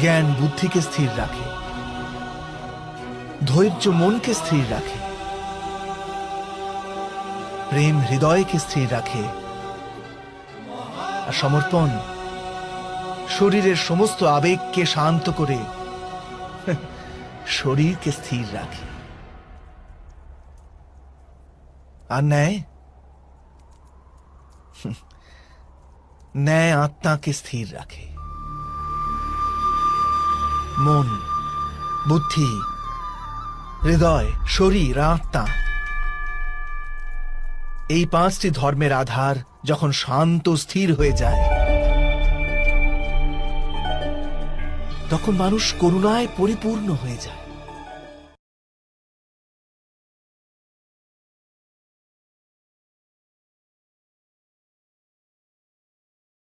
জ্ঞান বুদ্ধিকে স্থির রাখে, ধৈর্য মনকে স্থির রাখে, প্রেম হৃদয়কে স্থির রাখে, আর সমর্পণ শরীরের সমস্ত আবেগকে শান্ত করে শরীরকে স্থির রাখে। আর ন্যায় ন্যায় আত্মাকে স্থির রাখে। মন, বুদ্ধি, হৃদয়, শরীর, আত্মা, এই পাঁচটি ধর্মের আধার যখন শান্ত স্থির হয়ে যায়, তখন মানুষ করুণায় পরিপূর্ণ হয়ে যায়।